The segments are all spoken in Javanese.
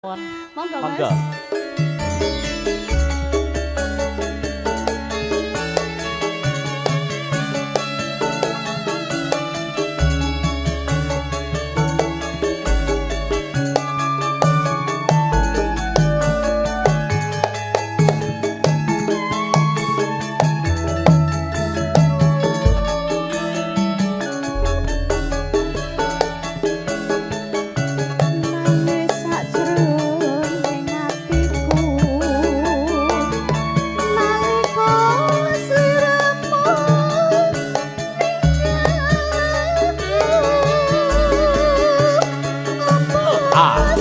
Monggo Monggo. Mas.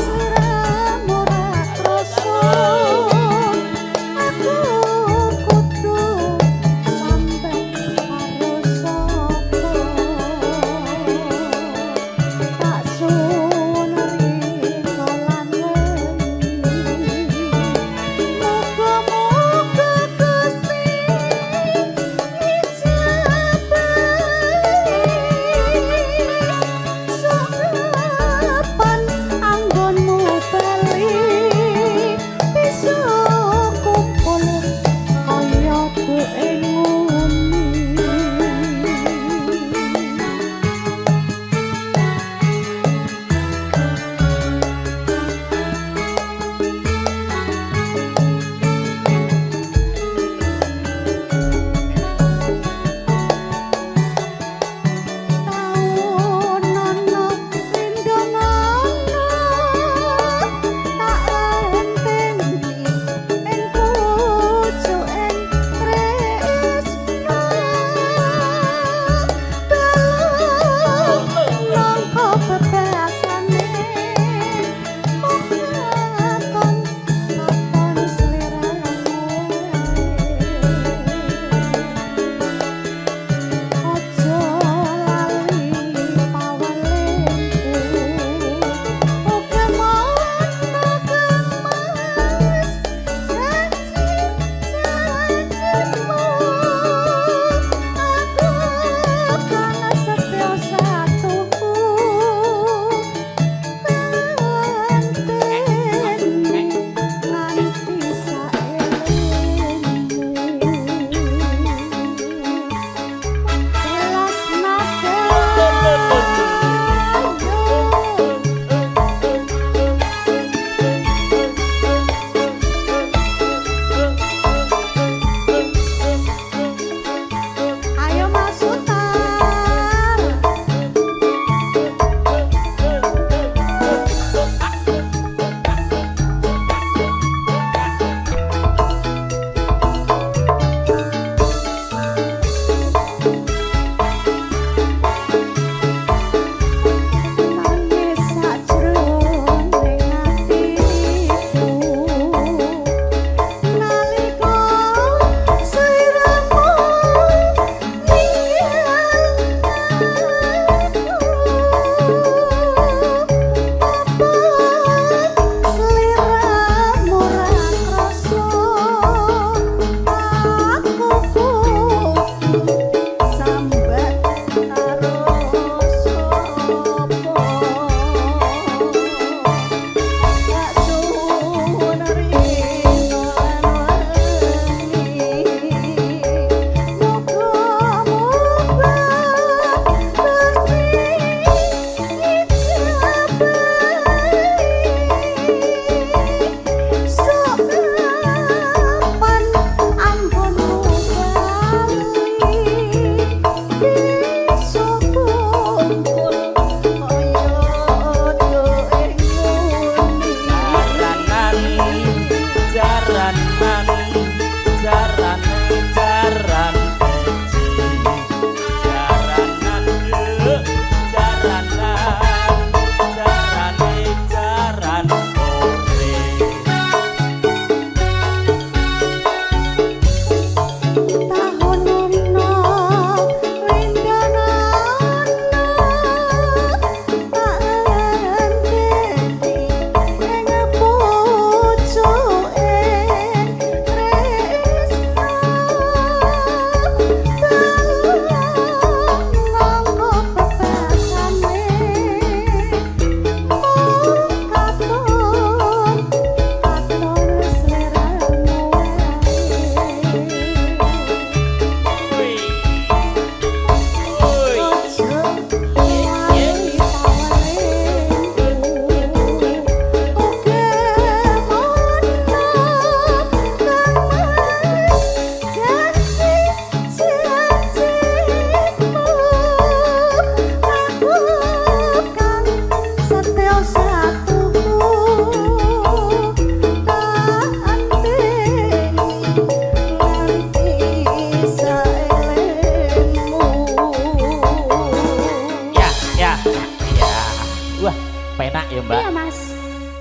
Mbak. Iya, Mas.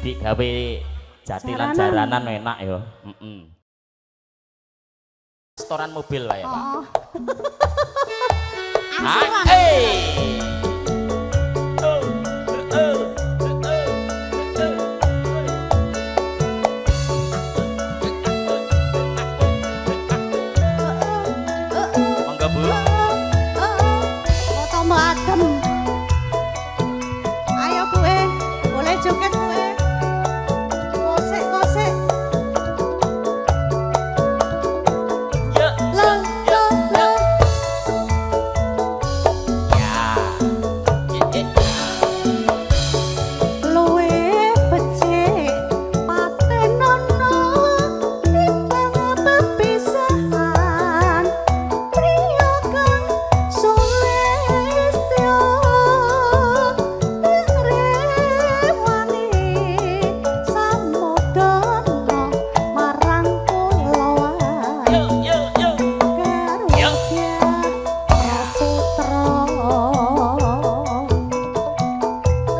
Digawe jatilan jaranan enak ya. Restoran mobil lah ya, Pak. Oh. Ah, monggo Bu. Foto adem. Ayo Bu, boleh joget Bu. Kosek kosek. Yo, Lo lo lo. ya. Luwe becik patenono timbang pepisahan priya kang sulistya rewani samudana marang kula Yo, yo, yo. karo putra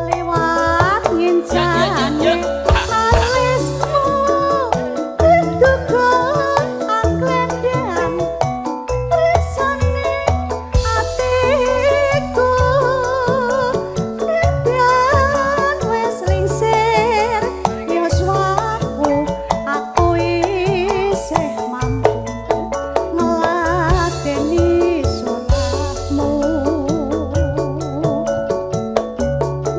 lewat ngincane alismu duga anglendan resane atiku nedyan wis lingsir yuswaku aku isih mampu ngeladeni sholatmu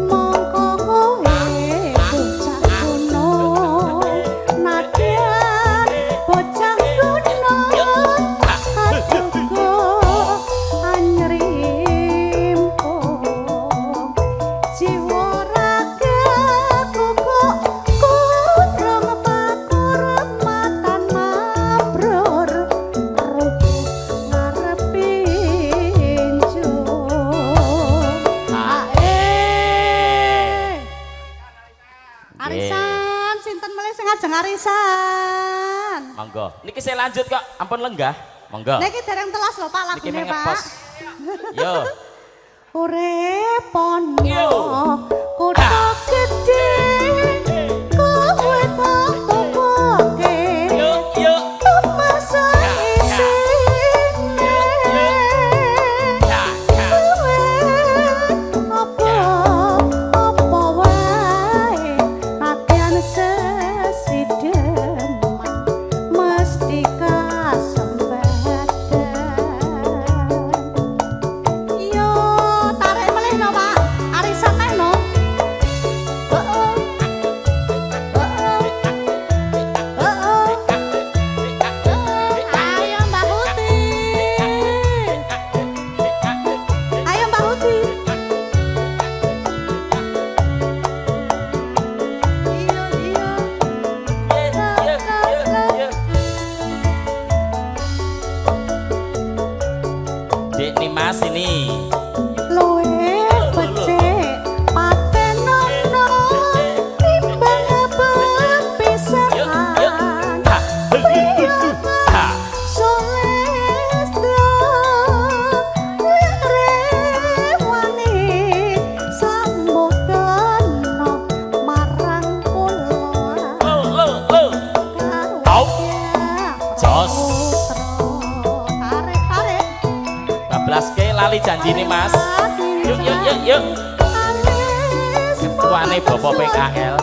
mongko kowe bocah kuno nadyan bocah kuno aduhku anyrimpo jiwa ragaku kok kurang pakurmatan mabrur rubuh ngarepi njur arisan sinten melih sing ajeng arisan Monggo. Niki saya lanjut kok. Ampun lenggah. Monggo. niki dereng telas lho Pak Niki lagune Pak mengepos. Yo. urip ana Yo. kutha gedhe kowe tak topoke Yo, yo. masa isine Ya, ya. kowe apa wae latihan sesideman mesti kasempatan yo tarik melih no Pak arisan teh no heeh ayo Mbak Huti ayo Mbak Huti iya iya Dek nih Mas ini. luwe becik patenono timbang pepisahan priya sulistya rewani samudana marang kula Au. Jos. tarik tarik 12K lali janji nih Mas. Yuk, yuk, yuk, yuk. Ketuane Bapak PKL.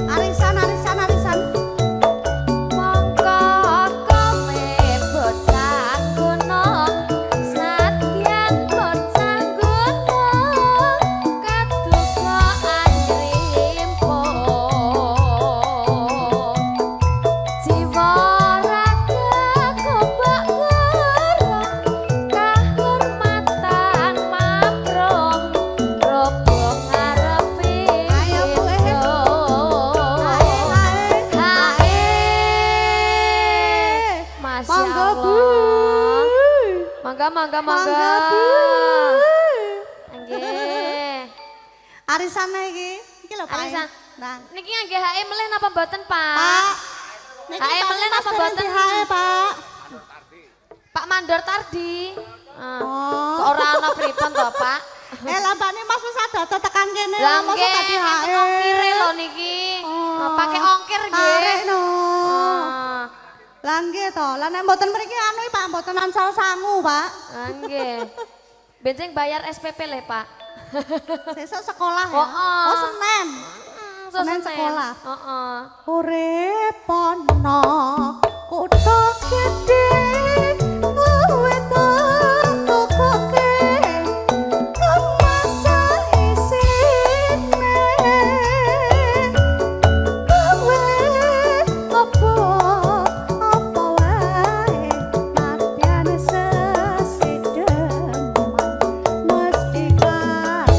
Arisan arisan arisan Mongko kowe bocah kuno, sadyan bocah mangga. Mangga, Bu. Nggih. Arisane iki. Iki lho, Pak. Arisan. Nah. Niki nggih HE melih napa mboten, Pak? Pak. Niki Hae Pak melen Mas apa dereng mboten? dihae, Pak. Pak Mandor Tardi. Oh. Kok ora ana pripun to, Pak? Lambane Mas wis ada tekan kene. Lah Mosok nggih, dadi hae. pakai ongkire lho niki. Pakai ongkir nggih. Arek no. Ah, Lah nggih to. Lah nek mboten mriki anu Pak, mboten ansal sangu, Pak. nggih. Benjing bayar SPP le, Pak. Sesuk sekolah ya. Oh, Senin. Senin sekolah. Heeh. Urip ana kutha gedhe luwe tokoke kemasa isine luwe apa wae nadyan sesideman mesti kan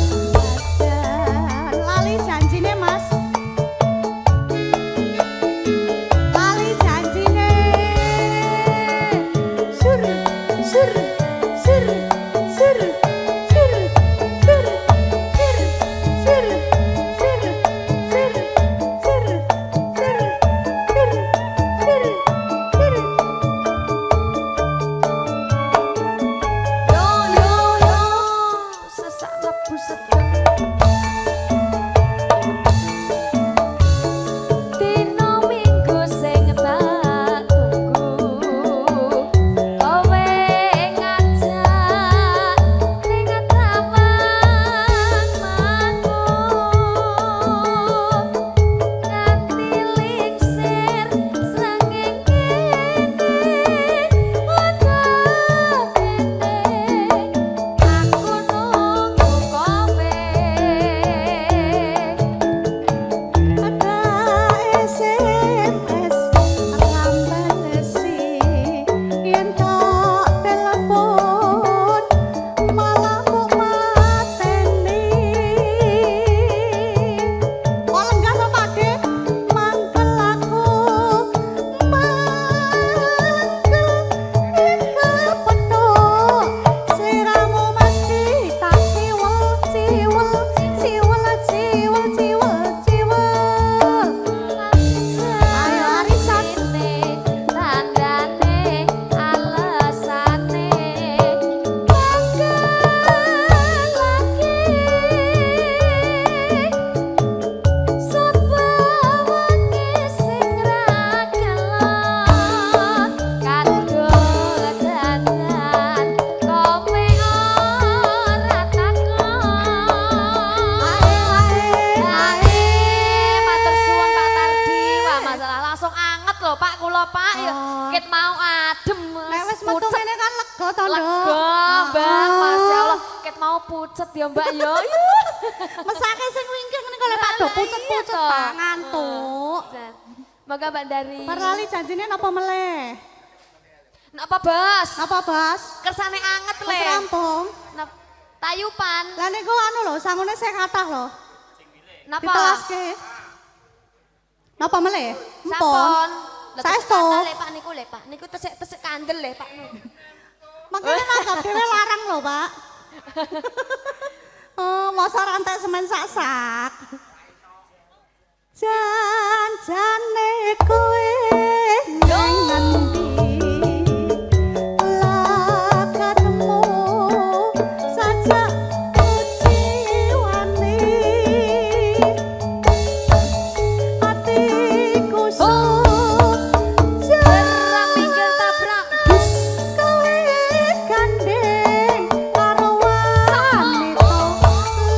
lali janjine Mas. Lali janjine. Sur, sur, sur, sur, sur, sur, sur, sur, sur, sur, sur, sur, sur, sur. Yo, sesak lebu sedeng. Dino minggu sing tak tunggu, kowe ngajak ning taman manggung, nganti lingsir srengenge ana kene, aku nunggu kowe. Ada SMS rambesi yen tok telepon malah kok mateni kok lenggah to Pakde mangkel aku mangkel ing kepethuk sliramu mesti tak siwel siwel siwel siwel siwel siwel. Ayo arisan. Tandane alesane bangga lagi sapa wengi sing ra kelon kadol dandan kowe ora takon. Ae, matur suwun Pak Tardi. Wah, masalah langsung anget lho Pak kula Pak. Ya ket mau adem. Nek wis metu pucet. ngene kan lega to, Nduk. Lega, Mbak. Masyaallah, ket mau pucet ya, Mbak ya. Mesake sing wingking ngene kok lek Pak Do pucet-pucet Iya, toh. Pak ngantuk. Moga Mbak Dari. Perlali janjine napa meleh? Napa Bas? Napa Bas? Kersane anget Wis le. rampung. Tayupan. Lah niku anu lho, sangune sing kathah lho. Napa? Ditelaske. Napa meleh? Sampun. Lah, Saestu. kata le Pak niku le Pak. Niku tesik kandel le Pak. Makanya nanggap dhewe larang lho, Pak. Oh, masa rantai semen sak-sak. Jan-jane kowe nang ngendi? Lah ketemu sajak uji wani. Atiku Gerak minggir tabrak. kowe gandeng karo wanita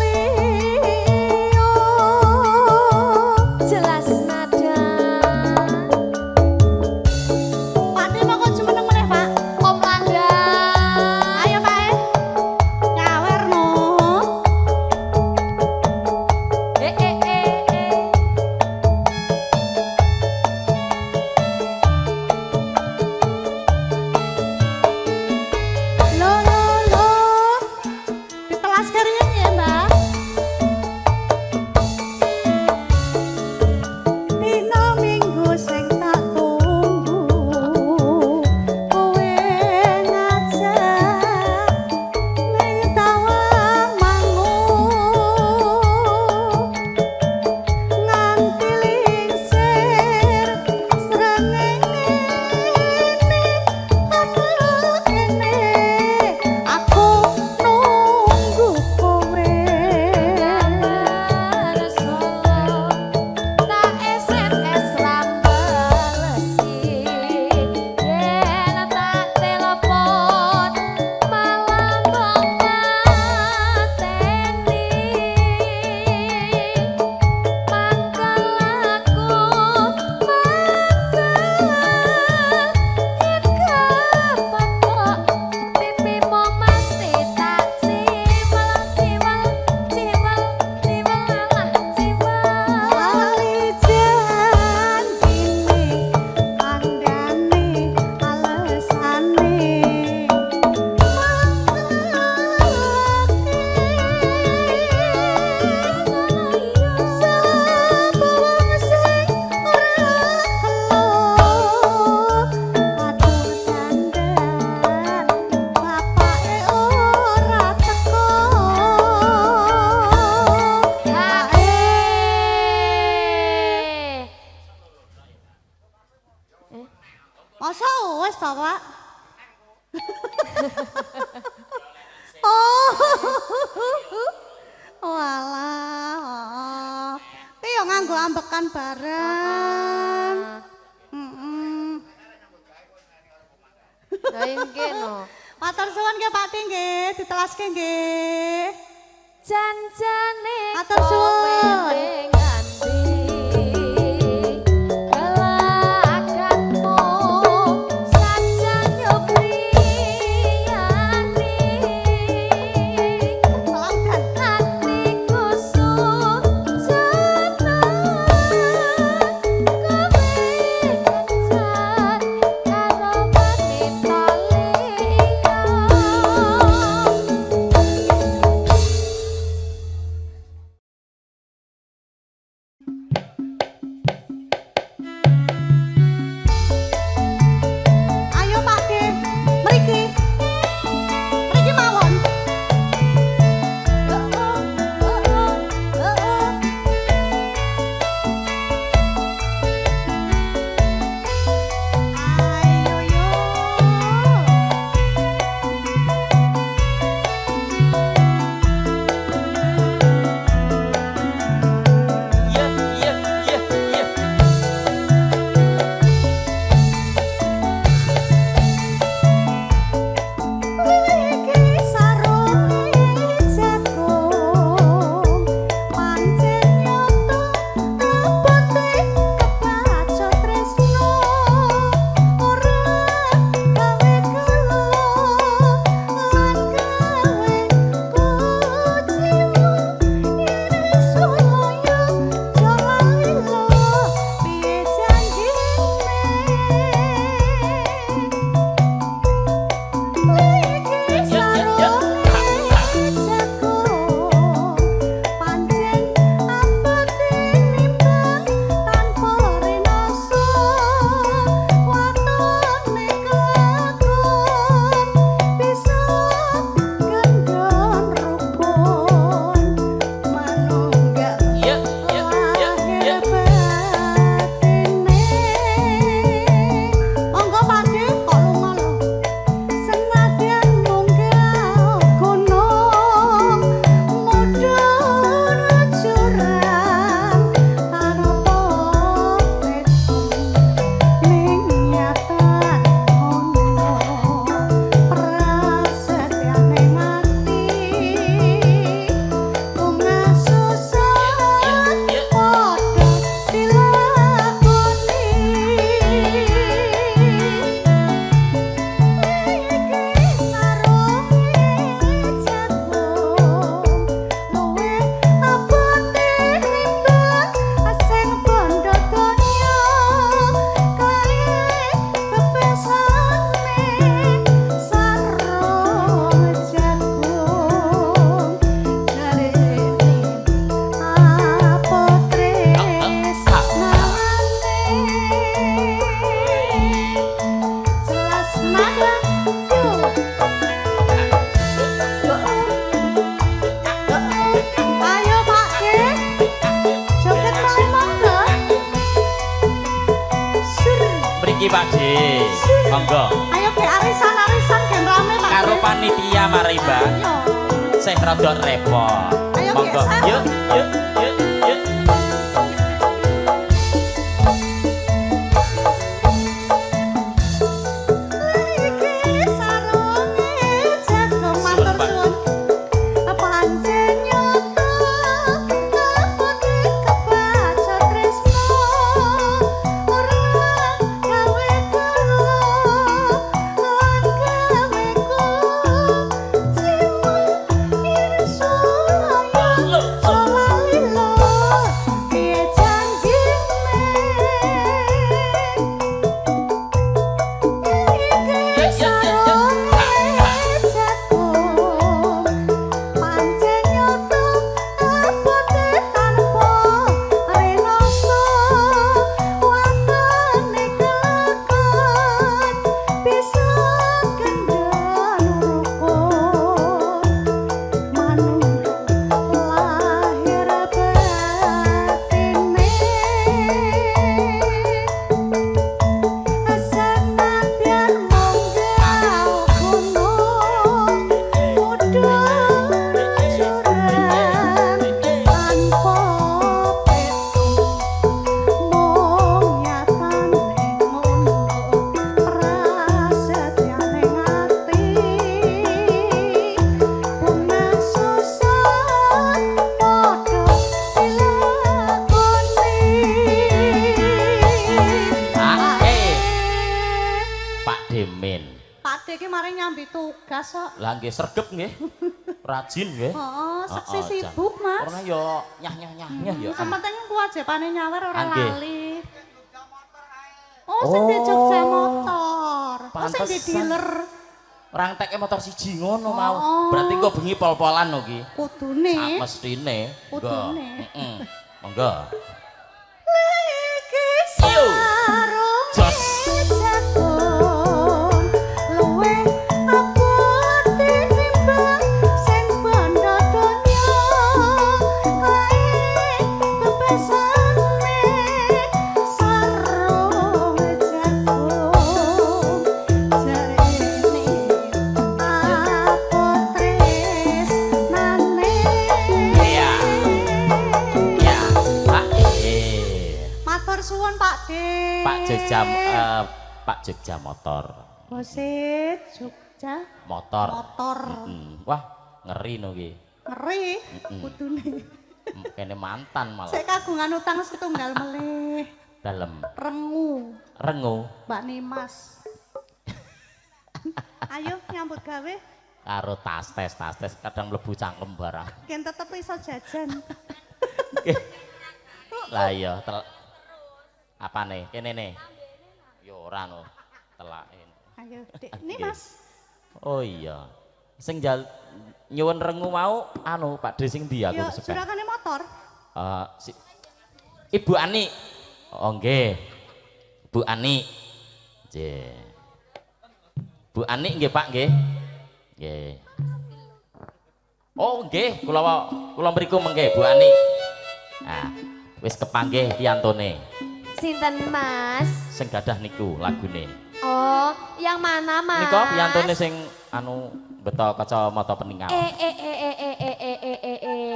liya. Jelas nada ambekan bareng. Lah nggih no. Matur suwun nggih Pak nggih, ditelaske nggih. Janjane Matur suwun. Pak J. Monggo. Ayo ke arisan-arisan gen rame Pak. Karo panitia mari Mbak. Sing rada repot. Ayo Monggo. Yuk, yuk, yuk, yuk. Solali lo belas kok. Lah nggih sregep nggih. Rajin nggih. Heeh, seksi Heeh, sibuk, Mas. Ora yo nyah ya. Sing penting kewajibane nyawer ora Nggih. lali. Oh, sing di Jogja motor. Oh, sing di Pantesan. dealer. Orang teke motor siji ngono mau. Oh. Berarti kok bengi pol-polan lho ki. Kudune. Sak mestine. Kudune. Heeh. Monggo. Lagi Ayo. sarung Jos. jagung, luwe abot tinimbang sing bandha donya. Kae bebasane sarung jagung, jarene abot tresnane. Iya. Ya, Pak. Matur suwun Pak De. Pak Jogja motor. Bose Jogja Motor. motor. Wah, ngeri no ki. Ngeri kudune. Kene mantan malah. Sik kagungan utang setunggal melih. Dalem Rengu rengu Mbak Nimas. Ayo nyambut gawe. karo tas tes kadang mlebu cangkem barang. Ken tetep iso jajan. Lah iya, apane? Kene ne. Yo ora no. Telakin. Ayo, Dik. Nimas. Oh iya. Sing nyuwun rengu mau anu Pak De sing ndi aku Yo sepek. jurakane motor. Ibu Ani. Oh nggih. Bu Ani. Nggih. Bu Ani nggih Pak nggih. Nggih. Oh nggih, kula mriku mengke Bu Ani. Nah, wis kepanggih piyantone. Sinten Mas? Sing gadah niku lagune. Oh, yang mana Mas? Nika piyantone sing anu beto kacamata peninggal.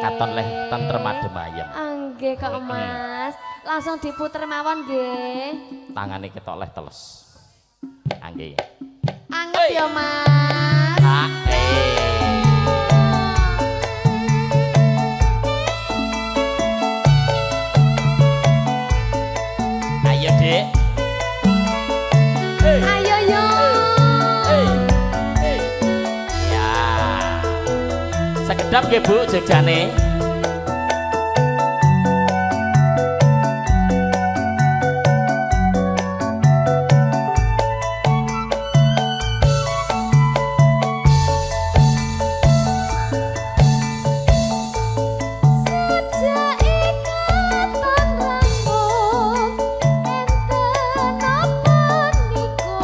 Katon leh tentrem adem ayem. Nggih kok Mas. Langsung diputer mawon nggih. Tangane ketok leh teles. Nggih. Anget ya Mas. Ayo Dek. Ayo yo. Ya. Sekedap nggih Bu Jogjane. Sejak ikatan rambut enten apa niku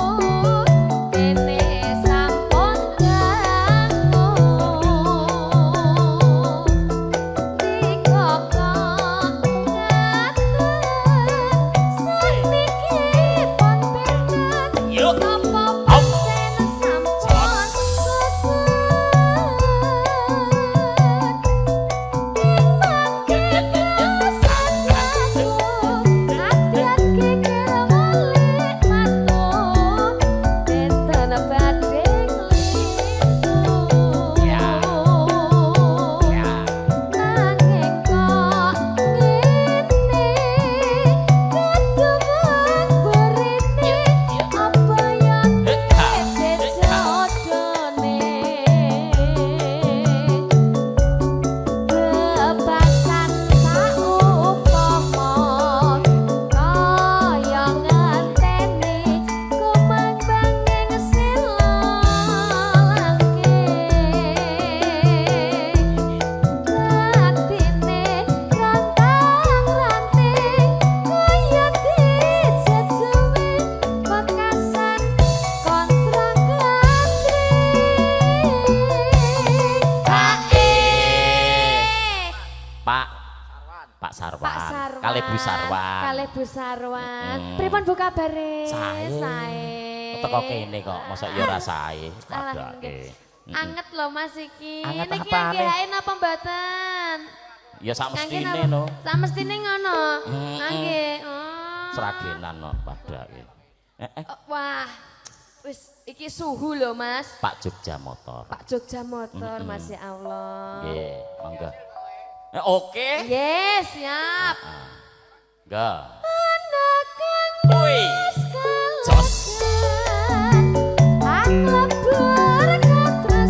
kene sampun dangu dikokok ngaten sakniki pun benten Yuk. apa pancen sampun sesen Bebasan saupama kaya ngenteni kumang-banging silangke latine rantang-ranting kaya dijejuwi bekasan kontrak Pak Sarwan. Kalih Bu Sarwan. Kalih Bu Sarwan. Pripun Bu kabare? Sae. Teko kene kok, mosok ya ora sae. Padake. Anget lho Mas iki. Anget Niki apane? nggih napa mboten? Ya sak Ngangge mestine napa? no. Sak mestine ngono. Nggih. Oh. Seragenan no padake. Wah. Wis iki suhu lho Mas. Pak Jogja motor. Pak Jogja motor Masya Allah. Nggih, monggo. Oke. Yes, siap. Enggak. Anak kang Woi. Jos. Anglebur katra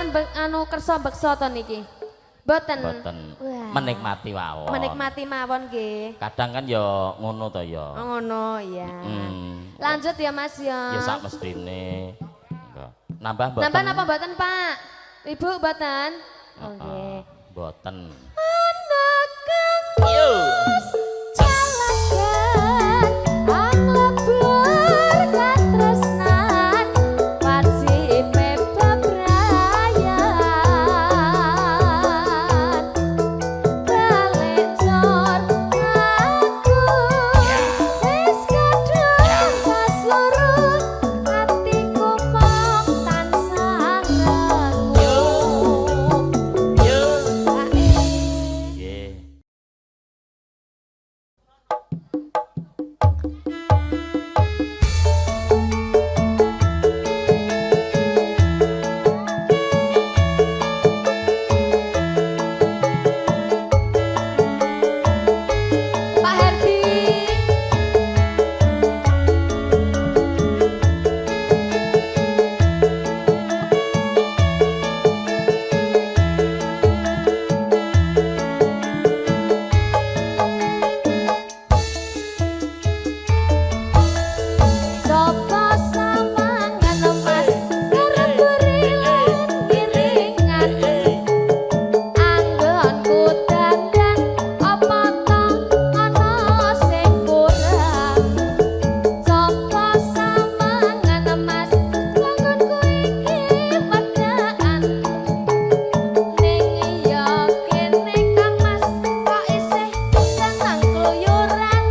mboten anu kersa beksa to niki? Mboten. Mboten. Wah. Menikmati mawon. Menikmati mawon nggih. Kadang kan ya ngono to ya. Oh, ngono ya. Lanjut ya Mas ya. Ya sak mestine. Nambah mboten. Nambah napa mboten, Pak? Ibu mboten? Nggih. Mboten. Ana kang Yo. jalakan aklebur katresnan wajibe bebrayan balik jor aku wis kadung pas loro atiku mong tansah Yo. ngremu Nggih. Pak Herdi. Coba sawangan emas ngereburilan giringan anggonku dandan apa to ana sing kurang coba sawangan emas anggonku iki medaan ning iya kene Kang Mas kok isih seneng kluyuran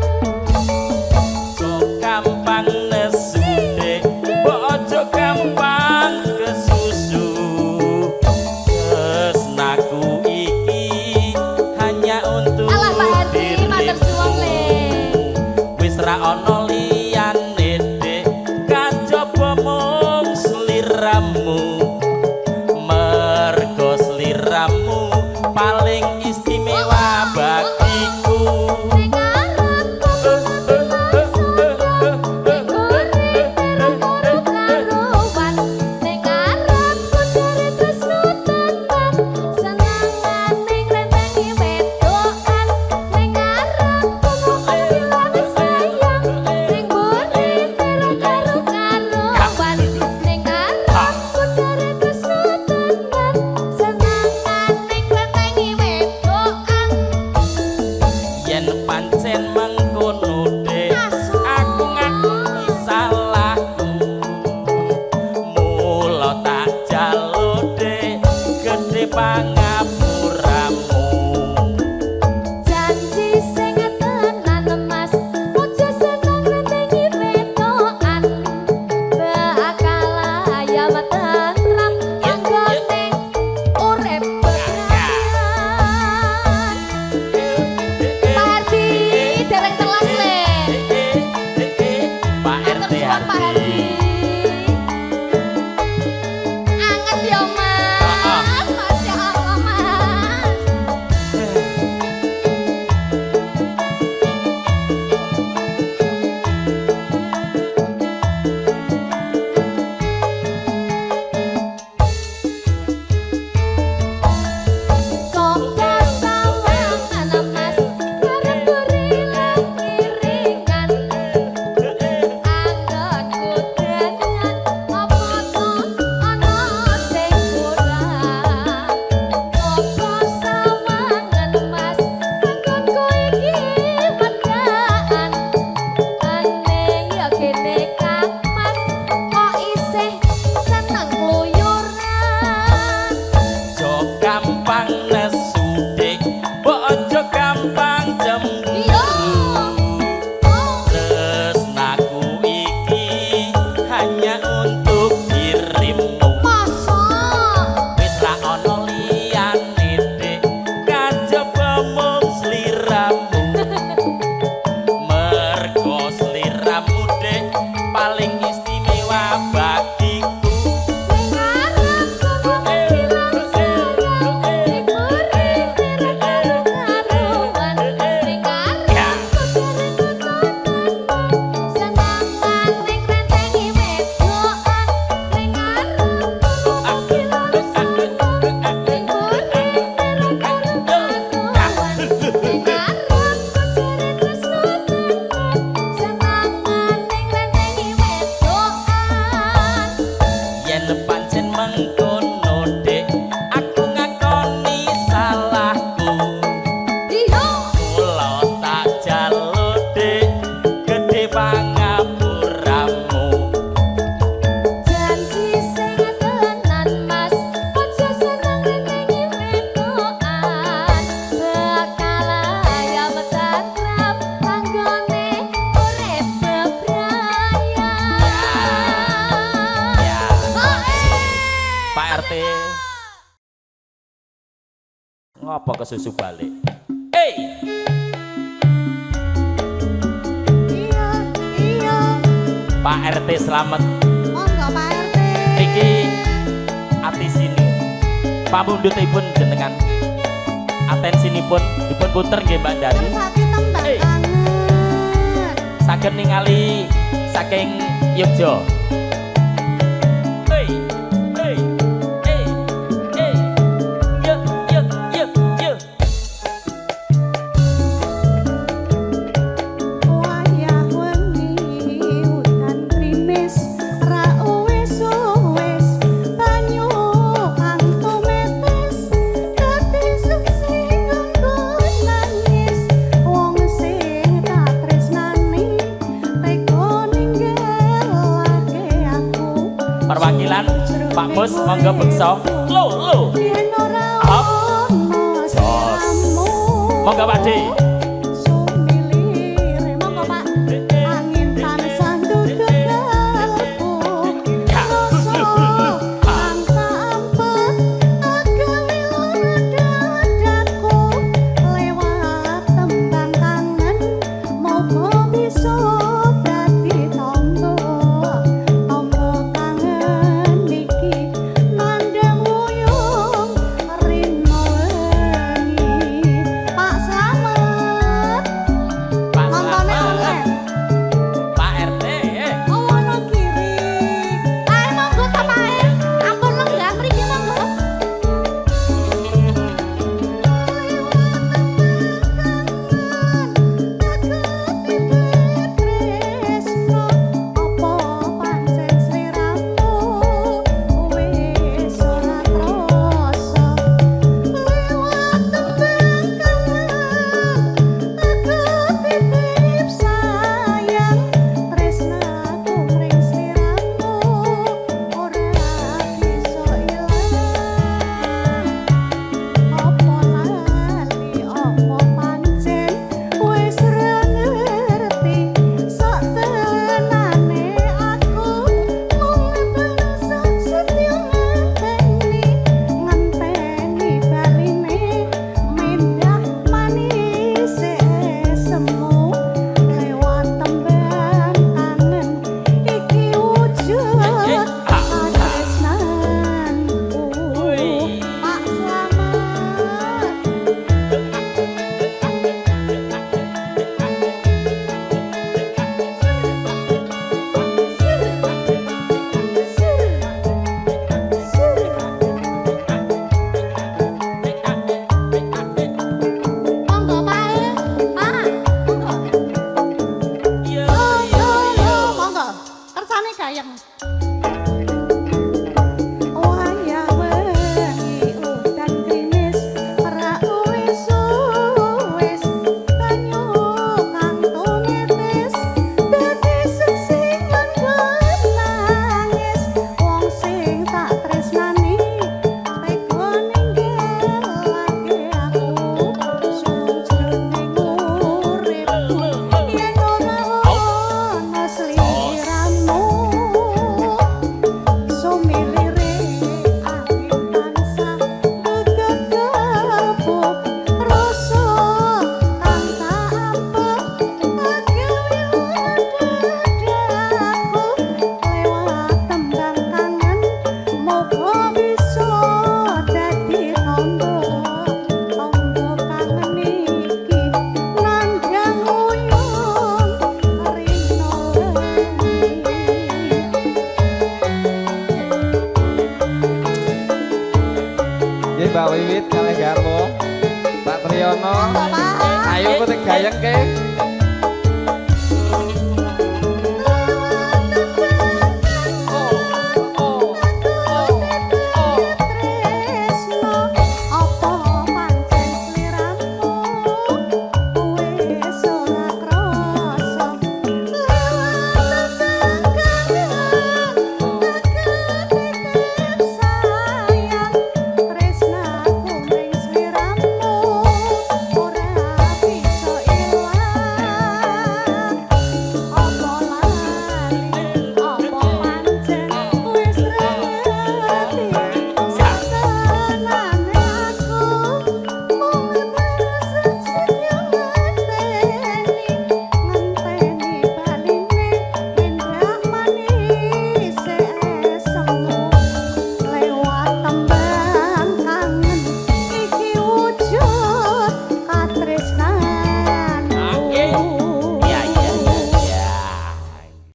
Sok gampang nesude, ojo gampang kesusu. Tresnaku iki hanya untuk Alah Pak Herdi matur suwun le Wis ra ono liyane Dek, kajaba mung sliramu. Mergo sliramu paling istimewa bagiku. ning arepku ning urip karo karuan ning arepku jare tresno tenan senangan ning rentengi wedokan ning arepku mung sayang ning urip karo karuan ning arepku jare tresno tenan senangan ning rentengi wedokan Yen pancen mengkono Dek, aku ngakoni salahku. Mula tak jaluk Dek, gedhe pangapuramu. janji sing tenan Mas ojo seneng rentengi wedokan bakal ayam tentrem anggone urip bebrayan Pak Herdi dereng telas le Pak Matur RT suwun Pak Herdi anget ya Mas Masya Allah Mas Coba sawangan emas ngereburilan giringan anggonku dandan apa to ana sing kurang Coba sawangan emas anggonku iki medaan ane ya kene Kang Mas kok isih seneng kluyuran Ojo gampang nesu Dek, ojo gampang Iya. cemburu. Tresnaku iki hanya untuk dirimu. Masa Wis ra ono liyane Dek, kajaba mung sliramu. Mergo sliramu Dek paling istimewa bagiku. ning arepku mung bilang sayang ning urip karo karuan ning arepku senangan ning rentengi wedokan ning arepku mung bilang sayang RT. Ngopo kesusu balik? Hey! Iya, iya. Pak RT selamat. Monggo Pak RT. Niki ati sini. Pamundhutipun jenengan. Atensinipun dipun puter nggih Mbak Dani. Sakit tembang Hey. kangen. Saged ningali saking Yogya. Hey, hey, hey, hey. Yuk, yuk, yuk, yuk. Wayah wengi udan krimis ra uwes-uwes banyu kang tumetes dadi seksi nganggo nangis wong sing tak tresnani tega ninggalake aku Perwakilan Pak Mus monggo beksa. Lo. yen ora Hop. ono Jos. siramu. Monggo Pak D. Sumilir monggo Pak angin tansah nduduk kalbu rasa kang sampet agawe lara dadaku lewat tembang kangen moga bisa dadi tangga kangen iki nandang wuyung rino wengi Pak Slamet Pak nontonnya oleh Selamat. Pak RT. Ono kiri. Ae monggo ta Pak. Ampun lenggah mriki monggo. Apa pancen sliramu wis ora krasa lewat tembang kangen aku titip sayang tresnaku mring sliramu ora bisa ilang apa lali apa pancen wis ra ngerti sak tenane aku mung bangsa setya ngenteni baline mindah manis semu lewat tembang kangen iki wujud tresnanku Pak Slamet monggo Pak Pak monggo yo monggo kersane gayeng wayah wengi udan krimis ra uwes-uwes banyu kang tumetes dadi seksi nganggo nangis wong sing tak tresnani tega ninggalake aku sujroning uripku yen ora ono sliramu sumilire angin tansah nduduk kalbu rasa kang sampet agawe dadaku lewat tembang kangen moga bisa dadi tangga kangen iki nandang wuyung rino wengi Nggih Mbak Wiwit kalih garwa Pak Triyono. Monggo, Pak. Ayo kote gayeng ke.